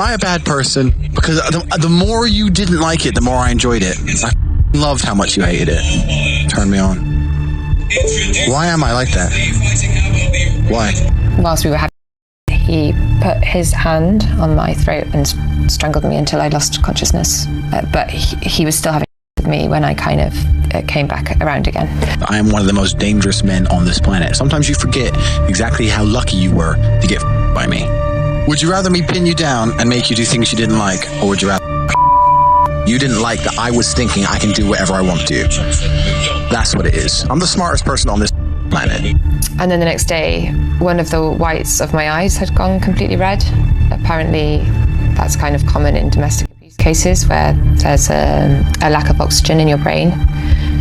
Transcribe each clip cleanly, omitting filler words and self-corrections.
Am I a bad person? Because the more you didn't like it, the more I enjoyed it. I loved how much you hated it. Turned me on. Why am I like that? Why? Whilst we were having, he put his hand on my throat and strangled me until I lost consciousness. But he was still having with me when I kind of came back around again. I am one of the most dangerous men on this planet. Sometimes you forget exactly how lucky you were to get by me. Would you rather me pin you down and make you do things you didn't like, or would you rather you didn't like that I was thinking I can do whatever I want to? That's what it is. I'm the smartest person on this planet. And then the next day, one of the whites of my eyes had gone completely red. Apparently, that's kind of common in domestic abuse cases where there's a lack of oxygen in your brain.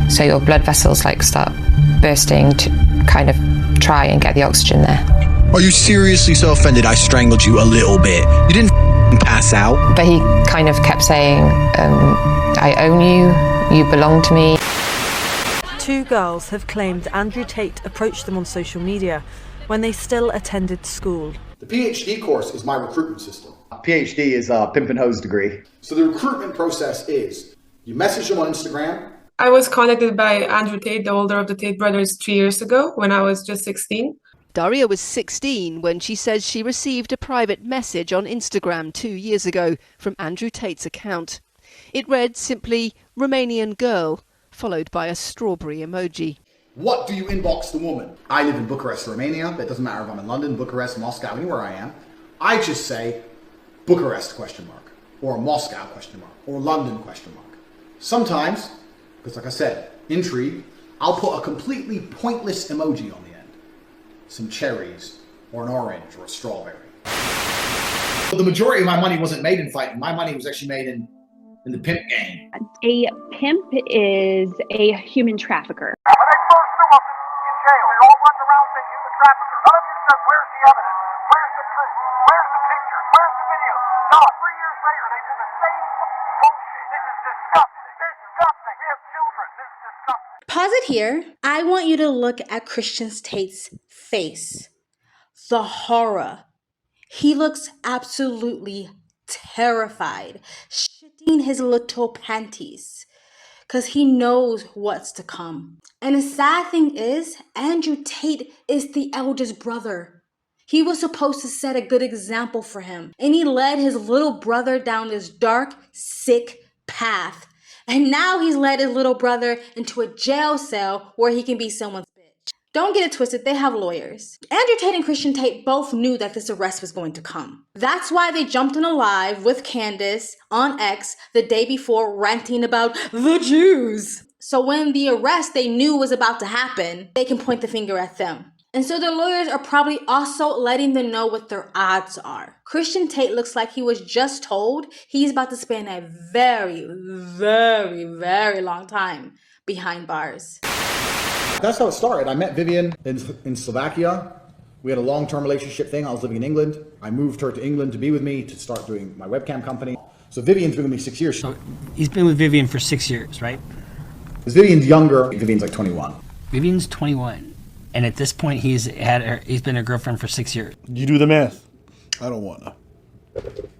So your blood vessels start bursting to kind of try and get the oxygen there. Are you seriously so offended I strangled you a little bit? You didn't pass out. But he kind of kept saying, I own you, you belong to me. Two girls have claimed Andrew Tate approached them on social media when they still attended school. The PhD course is my recruitment system. PhD is a pimp and hose degree. So the recruitment process is, you message them on Instagram. I was contacted by Andrew Tate, the older of the Tate brothers, 3 years ago when I was just 16. Daria was 16 when she says she received a private message on Instagram 2 years ago from Andrew Tate's account. It read simply, Romanian girl, followed by a strawberry emoji. What do you inbox the woman? I live in Bucharest, Romania. It doesn't matter if I'm in London, Bucharest, Moscow, anywhere I am. I just say Bucharest ? Or Moscow ? Or London ? Sometimes, because like I said, intrigue, I'll put a completely pointless emoji on the end. Some cherries, or an orange, or a strawberry. But the majority of my money wasn't made in fighting. My money was actually made in the pimp game. A pimp is a human trafficker. When they first threw us in jail, they all running around saying human trafficker. None of you said, where's the evidence? Where's the proof? Where's the pictures? Where's the video? Not. 3 years later, they do the same fucking bullshit. This is disgusting. Disgusting. We have children. This is disgusting. Pause it here. I want you to look at Christian Tate's face. The horror. He looks absolutely terrified, shitting his little panties, because he knows what's to come. And the sad thing is, Andrew Tate is the eldest brother. He was supposed to set a good example for him, and he led his little brother down this dark, sick path. And now he's led his little brother into a jail cell where he can be someone's bitch. Don't get it twisted, they have lawyers. Andrew Tate and Christian Tate both knew that this arrest was going to come. That's why they jumped on a live with Candace on X the day before ranting about the Jews. So when the arrest they knew was about to happen, they can point the finger at them. And so their lawyers are probably also letting them know what their odds are. Christian Tate looks like he was just told he's about to spend a very, very, very long time behind bars. That's how it started. I met Vivian in Slovakia. We had a long-term relationship thing. I was living in England. I moved her to England to be with me to start doing my webcam company. So Vivian's been with me 6 years. So he's been with Vivian for 6 years, right? Because Vivian's younger. Vivian's like 21. Vivian's 21. And at this point, he's been a girlfriend for 6 years. You do the math. I don't wanna.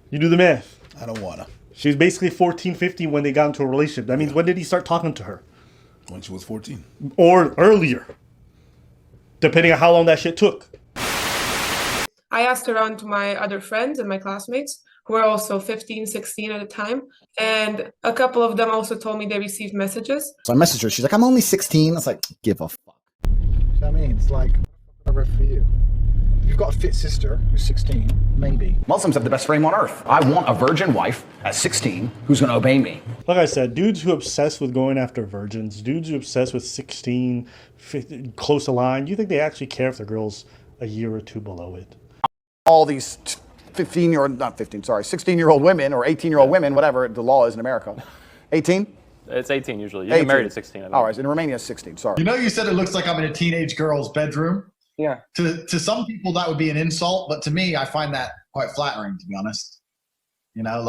You do the math. I don't wanna. She was basically 14, 15 when they got into a relationship. That means when did he start talking to her? When she was 14. Or earlier. Depending on how long that shit took. I asked around to my other friends and my classmates who were also 15, 16 at the time. And a couple of them also told me they received messages. So I messaged her. She's like, I'm only 16. I was like, give a fuck. You know what I mean? It's like, whatever for you. You've got a fit sister who's 16, maybe. Muslims have the best frame on earth. I want a virgin wife at 16 who's going to obey me. Like I said, dudes who obsess with going after virgins, dudes who obsess with 16, 15, close to line, you think they actually care if the girl's a year or two below it? All these 16-year-old women or 18-year-old women, whatever the law is in America. 18? It's 18 usually. You get married at 16. I think. All right, in Romania it's 16, sorry. You know you said it looks like I'm in a teenage girl's bedroom? Yeah. To some people that would be an insult, but to me I find that quite flattering, to be honest. You know,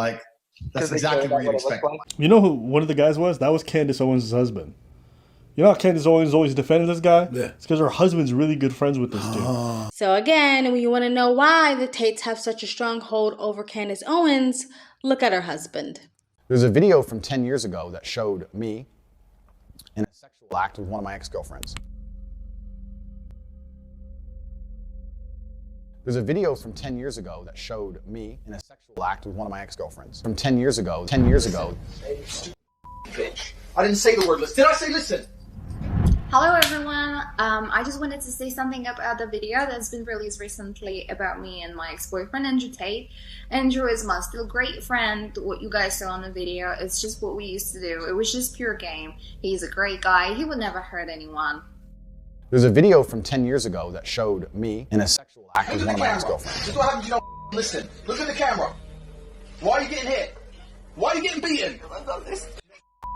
that's exactly what you'd expect. You know who one of the guys was? That was Candace Owens' husband. You know how Candace Owens always defended this guy? Yeah. It's because her husband's really good friends with this dude. So again, when you want to know why the Tates have such a strong hold over Candace Owens, look at her husband. There's a video from 10 years ago that showed me in a sexual act with one of my ex-girlfriends. There's a video from 10 years ago that showed me in a sexual act with one of my ex-girlfriends. From 10 years ago. Bitch. I didn't say the word listen. Did I say listen? Hello everyone, I just wanted to say something about the video that's been released recently about me and my ex-boyfriend Andrew Tate. Andrew is my still great friend. What you guys saw on the video, it's just what we used to do. It was just pure game. He's a great guy, he would never hurt anyone. There's a video from 10 years ago that showed me in a sexual act with one of my ex-girlfriends. Just what happens, you don't listen. Look at the camera. Why are you getting hit? Why are you getting beaten?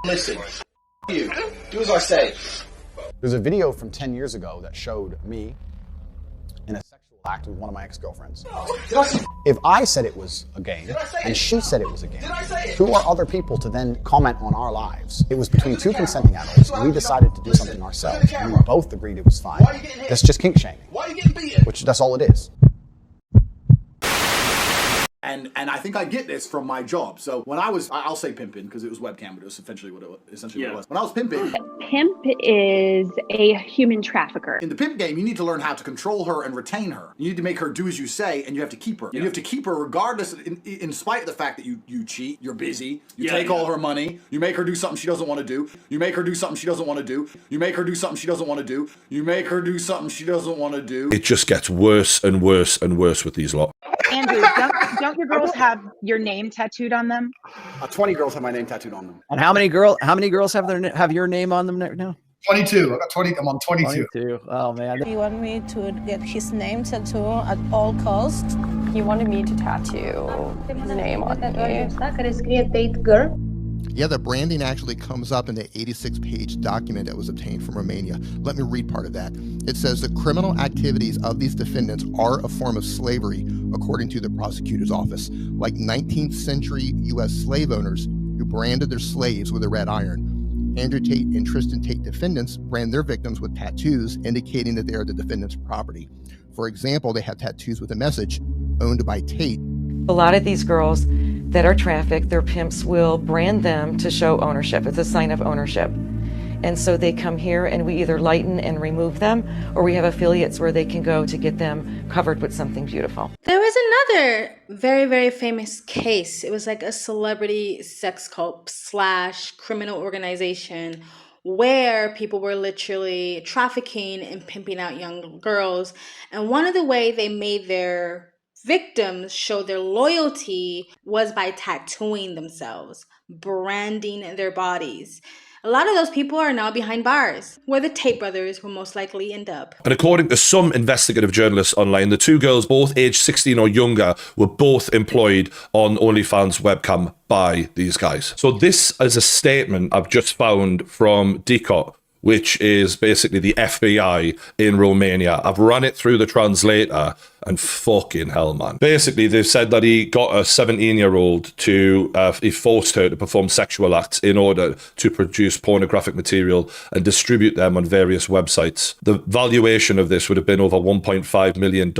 Listen. You. Do as I say. There's a video from 10 years ago that showed me in a sexual act with one of my ex-girlfriends. If I said it was a game and she said it was a game, who are other people to then comment on our lives? It was between two consenting adults. We decided to do something ourselves. And we both agreed it was fine. That's just kink shaming. Which that's all it is. And I think I get this from my job. So when I'll say pimping because it was webcam, but it was essentially what it was. When I was pimping. Pimp is a human trafficker. In the pimp game, you need to learn how to control her and retain her. You need to make her do as you say, and you have to keep her. Yeah. And you have to keep her regardless, in spite of the fact that you cheat, you're busy, you take all her money, you make her do something she doesn't want to do, you make her do something she doesn't want to do, you make her do something she doesn't want to do, you make her do something she doesn't want to do. It just gets worse and worse and worse with these lot. Andrew, don't your girls have your name tattooed on them? 20 girls have my name tattooed on them. And how many girls have your name on them now? 22. I got 20. I'm on 22. 22. Oh man. He wanted me to get his name tattooed at all costs. He wanted me to tattoo his name on me. Yeah, the branding actually comes up in the 86-page document that was obtained from Romania. Let me read part of that. It says the criminal activities of these defendants are a form of slavery, according to the prosecutor's office, like 19th century U.S. slave owners who branded their slaves with a red iron. Andrew Tate and Tristan Tate defendants brand their victims with tattoos indicating that they are the defendant's property. For example, they have tattoos with a message, owned by Tate. A lot of these girls that are trafficked, their pimps will brand them to show ownership. It's a sign of ownership. And so they come here and we either lighten and remove them, or we have affiliates where they can go to get them covered with something beautiful. There was another very, very famous case. It was like a celebrity sex cult / criminal organization where people were literally trafficking and pimping out young girls. And one of the ways they made their victims show their loyalty was by tattooing themselves, branding their bodies. A lot of those people are now behind bars, where the Tate brothers will most likely end up. And according to some investigative journalists online, the two girls, both aged 16 or younger, were both employed on OnlyFans webcam by these guys. So this is a statement I've just found from Tate, which is basically the FBI in Romania. I've run it through the translator and fucking hell, man. Basically, they've said that he got a 17-year-old he forced her to perform sexual acts in order to produce pornographic material and distribute them on various websites. The valuation of this would have been over $1.5 million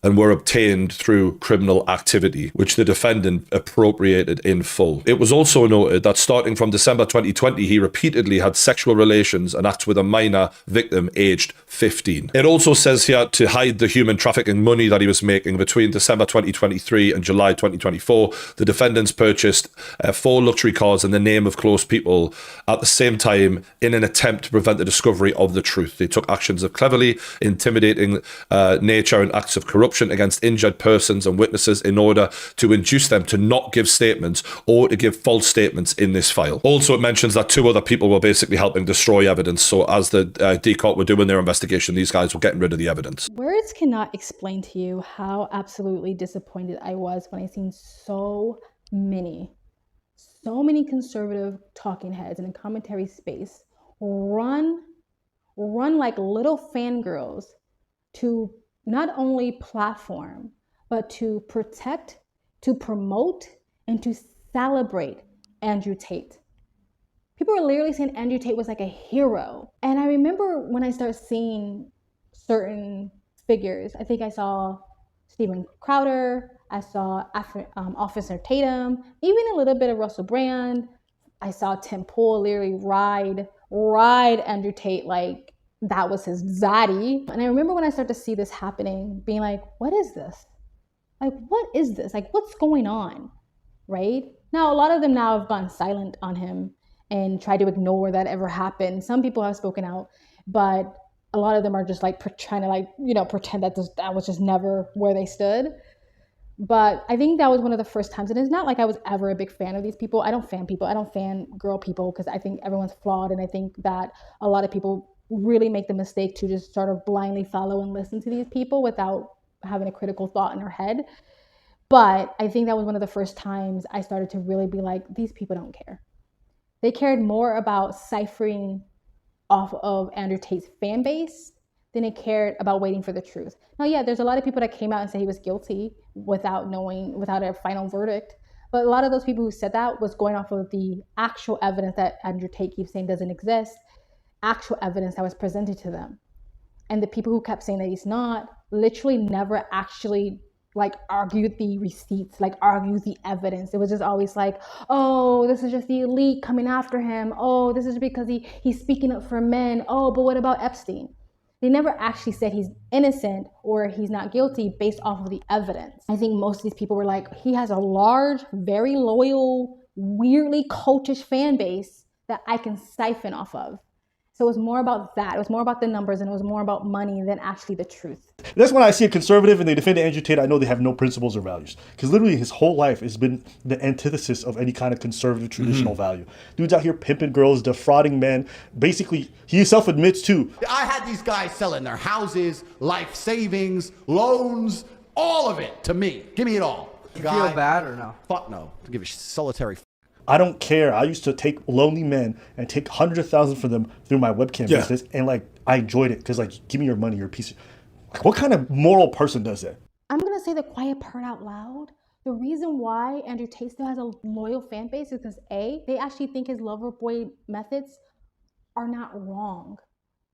and were obtained through criminal activity, which the defendant appropriated in full. It was also noted that starting from December 2020, he repeatedly had sexual relations and acts with a minor victim aged 15. It also says here to hide the human trafficking money that he was making between December 2023 and July 2024, the defendants purchased 4 luxury cars in the name of close people at the same time in an attempt to prevent the discovery of the truth. They took actions of cleverly intimidating nature and acts of corruption against injured persons and witnesses in order to induce them to not give statements or to give false statements in this file. Also, it mentions that 2 other people were basically helping destroy evidence. So as the DCOT were doing their investigation, these guys were getting rid of the evidence. Words cannot explain to you how absolutely disappointed I was when I seen so many conservative talking heads in the commentary space run like little fangirls to not only platform, but to protect, to promote, and to celebrate Andrew Tate. people were literally saying Andrew Tate was like a hero. And I remember when I started seeing certain figures, I think I saw Steven Crowder, I saw Officer Tatum, even a little bit of Russell Brand. I saw Tim Pool literally ride Andrew Tate like that was his zaddy. And I remember when I started to see this happening, being like, what is this? Like, what is this? Like, what's going on, right? Now, a lot of them now have gone silent on him and tried to ignore that ever happened. Some people have spoken out, but a lot of them are just like trying to like, you know, pretend that that was just never where they stood. But I think that was one of the first times. And it's not like I was ever a big fan of these people. I don't fan people. I don't fan girl people because I think everyone's flawed. And I think that a lot of people really make the mistake to just sort of blindly follow and listen to these people without having a critical thought in their head. But I think that was one of the first times I started to really be like, these people don't care. They cared more about ciphering off of Andrew Tate's fan base than they cared about waiting for the truth. Now, yeah, there's a lot of people that came out and said he was guilty without a final verdict. But a lot of those people who said that was going off of the actual evidence that Andrew Tate keeps saying doesn't exist, actual evidence that was presented to them. And the people who kept saying that he's not literally never actually like argued the receipts, like argued the evidence. It was just always like, oh, this is just the elite coming after him. Oh, this is because he's speaking up for men. Oh, but what about Epstein? They never actually said he's innocent or he's not guilty based off of the evidence. I think most of these people were like, he has a large, very loyal, weirdly cultish fan base that I can siphon off of. So it was more about that. It was more about the numbers and it was more about money than actually the truth. That's when I see a conservative and they defend Andrew Tate, I know they have no principles or values. Because literally his whole life has been the antithesis of any kind of conservative traditional value. Dude's out here pimping girls, defrauding men. Basically, he himself admits too. I had these guys selling their houses, life savings, loans, all of it to me. Give me it all. You feel bad or no? Fuck no. To give a solitary I don't care. I used to take lonely men and take hundreds of thousands for them through my webcam business, and like I enjoyed it because like, give me your money, you're a piece of. Like, what kind of moral person does that? I'm gonna say the quiet part out loud. The reason why Andrew Tate still has a loyal fan base is because A, they actually think his lover boy methods are not wrong.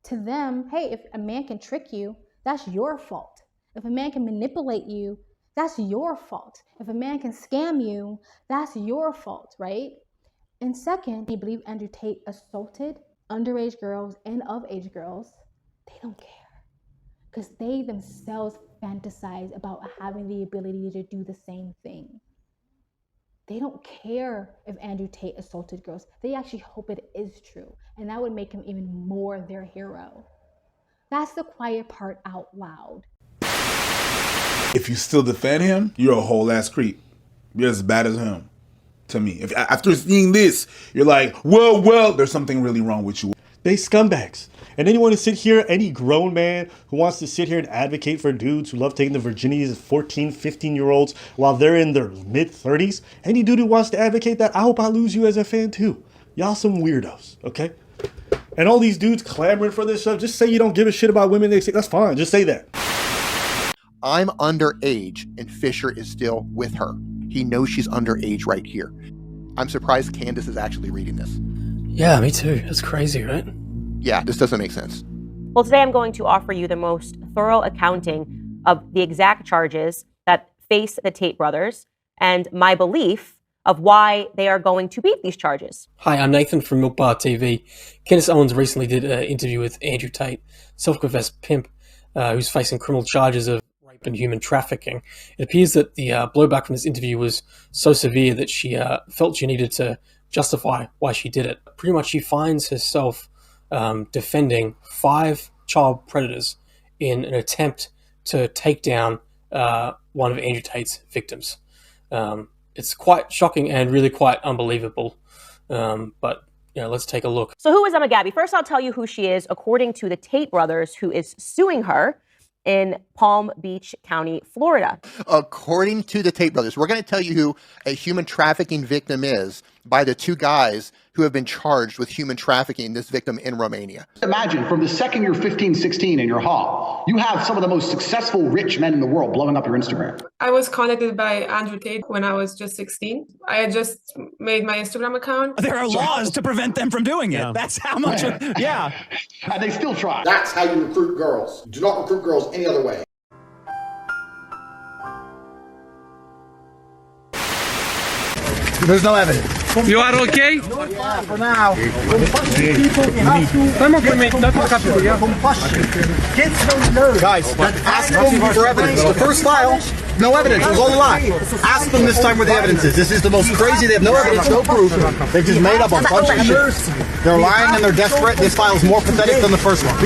To them, hey, if a man can trick you, that's your fault. If a man can manipulate you, that's your fault. If a man can scam you, that's your fault, right? And second, they believe Andrew Tate assaulted underage girls and of-age girls. They don't care because they themselves fantasize about having the ability to do the same thing. They don't care if Andrew Tate assaulted girls. They actually hope it is true, and that would make him even more their hero. That's the quiet part out loud. If you still defend him, you're a whole ass creep. You're as bad as him, to me. If after seeing this, you're like, well, there's something really wrong with you. They scumbags. And then you want to sit here, any grown man who wants to sit here and advocate for dudes who love taking the virginities of 14, 15-year-olds while they're in their mid-30s, any dude who wants to advocate that, I hope I lose you as a fan too. Y'all some weirdos, okay? And all these dudes clamoring for this stuff, just say you don't give a shit about women. They say, that's fine, just say that. I'm underage and Fisher is still with her. He knows she's underage right here. I'm surprised Candace is actually reading this. Yeah, me too. That's crazy, right? Yeah, this doesn't make sense. Well, today I'm going to offer you the most thorough accounting of the exact charges that face the Tate brothers and my belief of why they are going to beat these charges. Hi, I'm Nathan from Milk Bar TV. Candace Owens recently did an interview with Andrew Tate, self-confessed pimp who's facing criminal charges of rape and human trafficking. It appears that the blowback from this interview was so severe that she felt she needed to justify why she did it. Pretty much she finds herself defending 5 child predators in an attempt to take down one of Andrew Tate's victims. It's quite shocking and really quite unbelievable. But let's take a look. So who is Emma Gabby? First, I'll tell you who she is according to the Tate brothers, who is suing her in Palm Beach County, Florida. According to the Tate brothers, we're going to tell you who a human trafficking victim is by the two guys who have been charged with human trafficking this victim in Romania. Imagine from the second you're 15, 16 and you're hot, you have some of the most successful rich men in the world blowing up your Instagram. I was contacted by Andrew Tate when I was just 16. I had just made my Instagram account. There are laws to prevent them from doing it. That's how much, yeah. And they still try. That's how you recruit girls. Do not recruit girls any other way. There's no evidence. You are okay? Yeah, for now. Guys, ask them for evidence. The first file, no evidence. It was all a lie. Ask them this time where the evidence is. This is the most crazy. They have no evidence, no proof. They've just made up a bunch of shit. They're lying and they're desperate. This file is more pathetic than the first one.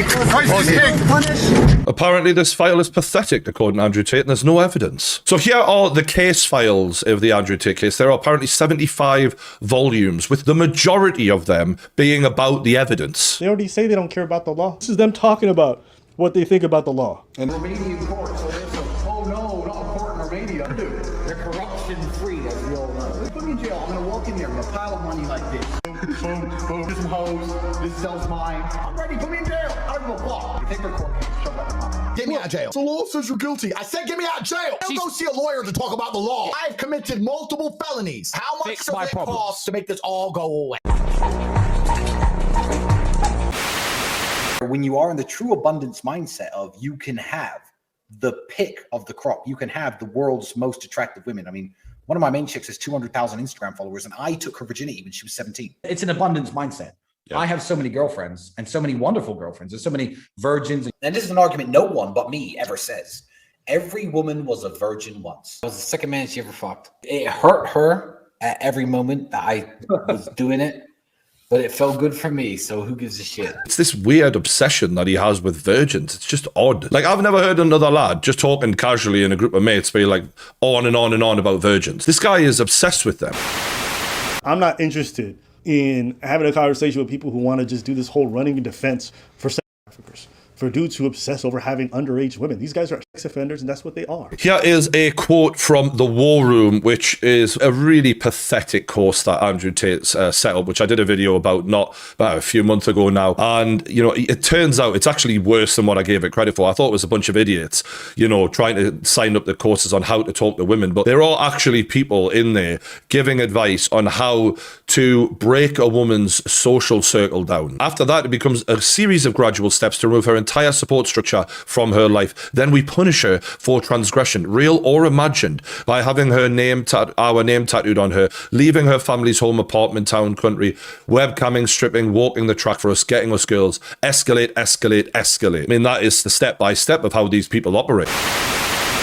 Apparently this file is pathetic, according to Andrew Tate, and there's no evidence. So here are the case files of the Andrew Tate case. There are apparently 75 volumes, with the majority of them being about the evidence. They already say they don't care about the law. This is them talking about what they think about the law. And Romanian court, so there's a, oh no, not a court in Romania. Dude, they're corruption-free, as we all know. Put me in jail. I'm gonna walk in there with a pile of money like this. Boom, boom, this is hoes, this sells mine. I'm ready, put me in jail. I don't give a fuck. You think they're court case, shove that in my mouth. Get me out of jail. The law says you're guilty. I said get me out of jail. Don't go see a lawyer to talk about the law. I've committed multiple felonies. How much does it cost to make this all go away? When you are in the true abundance mindset of you can have the pick of the crop, you can have the world's most attractive women. I mean, one of my main chicks has 200,000 Instagram followers, and I took her virginity when she was 17. It's an abundance mindset. Yeah. I have so many girlfriends and so many wonderful girlfriends and so many virgins. And this is an argument no one but me ever says. Every woman was a virgin once. I was the second man she ever fucked. It hurt her at every moment that I was doing it, but it felt good for me, so who gives a shit? It's this weird obsession that he has with virgins. It's just odd. Like, I've never heard another lad just talking casually in a group of mates be like on and on and on about virgins. This guy is obsessed with them. I'm not interested in having a conversation with people who want to just do this whole running defense for sex traffickers, for dudes who obsess over having underage women. These guys are sex offenders, and that's what they are. Here is a quote from The War Room, which is a really pathetic course that Andrew Tate's set up, which I did a video about about a few months ago now. And, you know, it turns out it's actually worse than what I gave it credit for. I thought it was a bunch of idiots, you know, trying to sign up the courses on how to talk to women. But there are actually people in there giving advice on how to break a woman's social circle down. After that, it becomes a series of gradual steps to remove her entire support structure from her life. Then we punish her for transgression, real or imagined, by having our name tattooed on her, leaving her family's home, apartment, town, country, webcamming, stripping, walking the track for us, getting us girls, escalate, escalate, escalate. I mean, that is the step-by-step of how these people operate.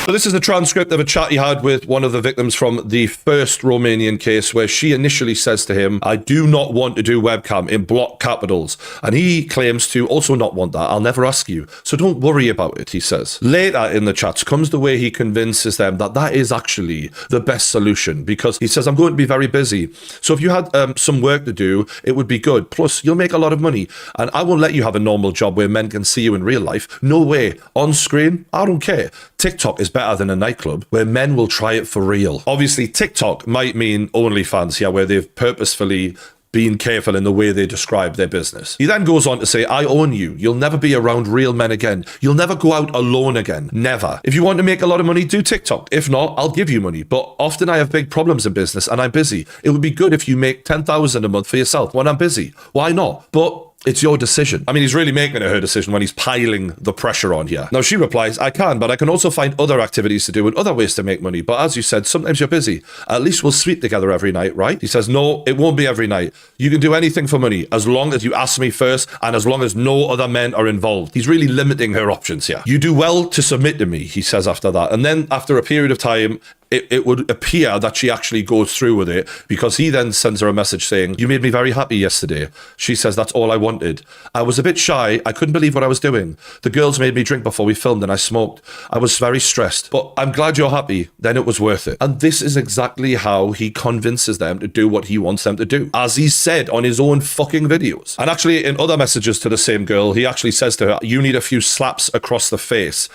So this is a transcript of a chat he had with one of the victims from the first Romanian case, where she initially says to him, I do not want to do webcam, in block capitals. And he claims to also not want that. I'll never ask you. So don't worry about it, he says. Later in the chats comes the way he convinces them that that is actually the best solution, because he says, I'm going to be very busy. So if you had some work to do, it would be good. Plus, you'll make a lot of money. And I won't let you have a normal job where men can see you in real life. No way. On screen, I don't care. TikTok is better than a nightclub where men will try it for real. Obviously, TikTok might mean OnlyFans here, where they've purposefully been careful in the way they describe their business. He then goes on to say, I own you. You'll never be around real men again. You'll never go out alone again. Never. If you want to make a lot of money, do TikTok. If not, I'll give you money. But often I have big problems in business and I'm busy. It would be good if you make 10,000 a month for yourself when I'm busy. Why not? But it's your decision. I mean, he's really making it her decision when he's piling the pressure on here. Now, she replies, I can, but I can also find other activities to do and other ways to make money. But as you said, sometimes you're busy. At least we'll sleep together every night, right? He says, no, it won't be every night. You can do anything for money as long as you ask me first and as long as no other men are involved. He's really limiting her options here. You do well to submit to me, he says after that. And then after a period of time, it would appear that she actually goes through with it, because he then sends her a message saying, you made me very happy yesterday. She says, that's all I wanted. I was a bit shy. I couldn't believe what I was doing. The girls made me drink before we filmed and I smoked. I was very stressed, but I'm glad you're happy. Then it was worth it. And this is exactly how he convinces them to do what he wants them to do, as he said on his own fucking videos. And actually, in other messages to the same girl, he actually says to her, you need a few slaps across the face.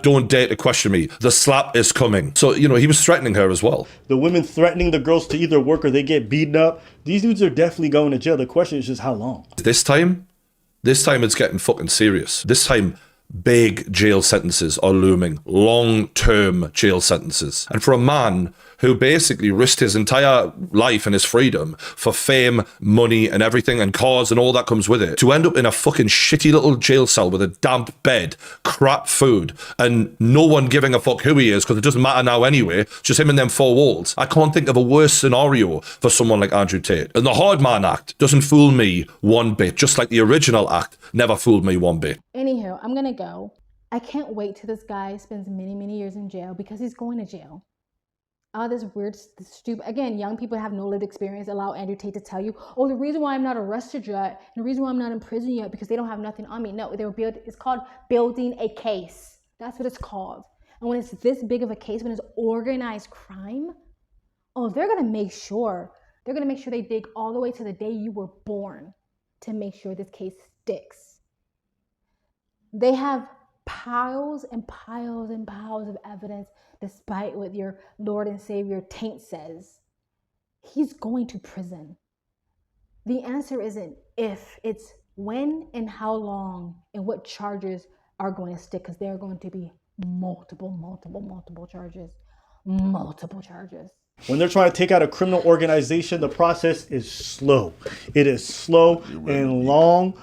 Don't dare to question me. The slap is coming. So, you know, he was threatening her as well. The women threatening the girls to either work or they get beaten up. These dudes are definitely going to jail. The question is just how long. This time it's getting fucking serious. This time, big jail sentences are looming. Long-term jail sentences. And for a man who basically risked his entire life and his freedom for fame, money, and everything, and cars and all that comes with it, to end up in a fucking shitty little jail cell with a damp bed, crap food, and no one giving a fuck who he is, because it doesn't matter now anyway, it's just him and them four walls. I can't think of a worse scenario for someone like Andrew Tate. And the Hard Man Act doesn't fool me one bit, just like the original act never fooled me one bit. Anywho, I'm gonna go. I can't wait till this guy spends many, many years in jail, because he's going to jail. All this weird, stupid, again, young people have no lived experience. Allow Andrew Tate to tell you, oh, the reason why I'm not arrested yet, and the reason why I'm not in prison yet, because they don't have nothing on me. No, it's called building a case. That's what it's called. And when it's this big of a case, when it's organized crime, oh, they're gonna make sure they dig all the way to the day you were born to make sure this case sticks. They have piles and piles and piles of evidence, despite what your Lord and Savior Tate says. He's going to prison. The answer isn't if, it's when and how long and what charges are going to stick, because there are going to be multiple charges. Multiple charges. When they're trying to take out a criminal organization, the process is slow. It is slow and long,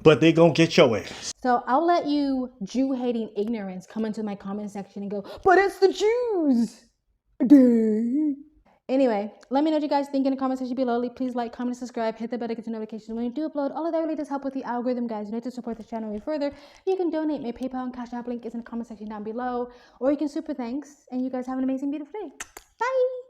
but they gonna get your ass. So I'll let you Jew-hating ignorance come into my comment section and go, but it's the Jews. Anyway, let me know what you guys think in the comment section below. Please like, comment, subscribe, hit the bell to get the notifications when you do upload. All of that really does help with the algorithm, guys. You need to support this channel even further. You can donate. My PayPal and Cash App link is in the comment section down below. Or you can super thanks. And you guys have an amazing, beautiful day. Bye.